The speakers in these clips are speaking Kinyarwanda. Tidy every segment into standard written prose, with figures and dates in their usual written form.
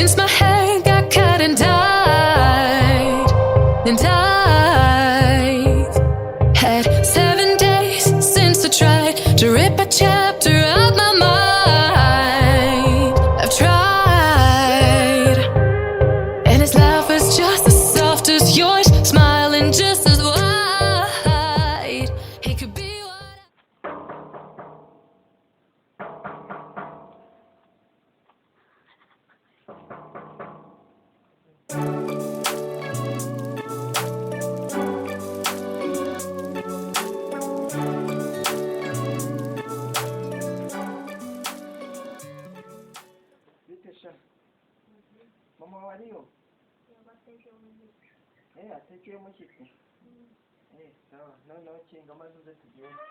since my hair got cut and dyed. And I've had 7 days since I tried to rip a chapter out my mind. I've tried, and his laugh was just as soft as yours, smiling just as wide. He could be what Mama wariyo? Atekeye umushyitsi. Sawa, noneho kinga maze uze tugende.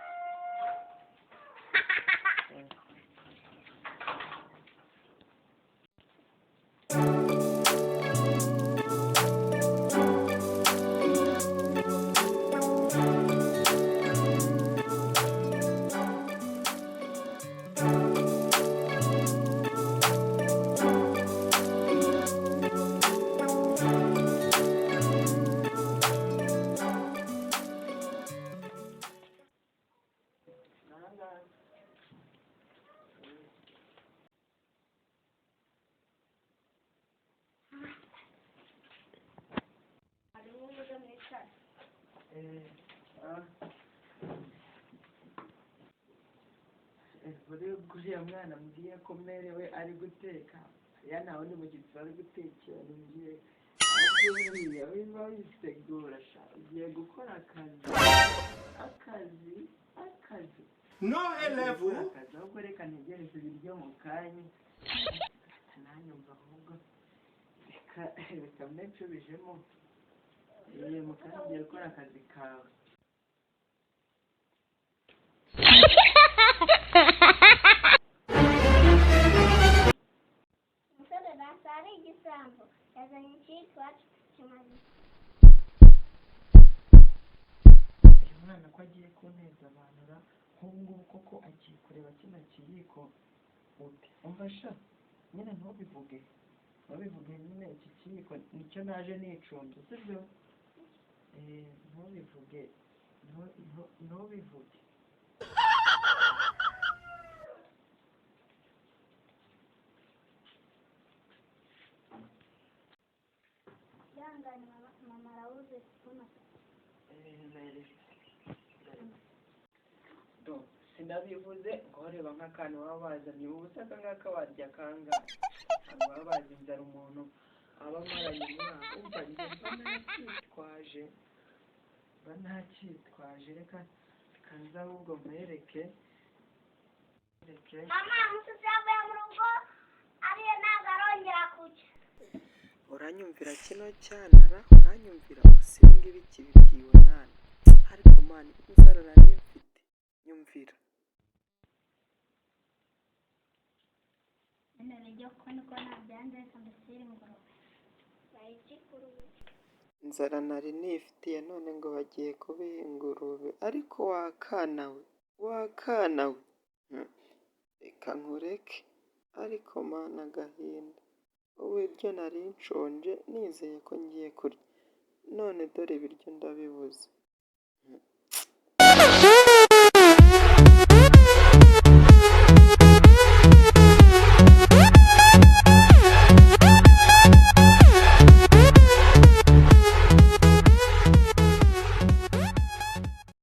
Kuriya mwana mbwiye ko merewe ari guteka ya ntawe ni mushyitsi ari gutekera mbwiye buriya wimba witegura sha ugiye gukora akazi no elevu akazi ahubwo reka ntegereze ibiryo mu kanya nanyumva ahubwo reka mbe nsubijemo mu kanya ugiye gukora akazi kawe. Ari igisambo yazanye icyitwa kimaze. Uyu mwana ko agiye kunteza abantu ra nk'ubungubu koko agiye kureba kino kiyiko uti umva sha nyine ntubivuge nyine iki kiyiko nicyo naje nicunze sibyo ntubivuge Mama arabuze kubona. Sinabivuze ngo reba nk'akantu baba bazanye ubu usanga nk'aka warya kangahe ntabwo baba bazi inzara umuntu aba amaranye umwaka umva njye mba ntacyitwaje reka kanza ahubwo mwereke Mama umusozi yavuye mu rugo ariyo ntabwo arongera kujya. uranyumvira kino cyanara uranyumvira usinga ibiki bibwiwe nani ariko mani inzara nari mfite nyumvira none ryo ko niko nabyanze kambesira ingurube bayikikuruye inzara nari nifitiye none ngo bagiye kubiha ingurube ariko wakana we reka nkureke ariko mana agahinda ubu ibyo nari nshonje nizeye ko ngiye kurya none dore ibiryo ndabibuze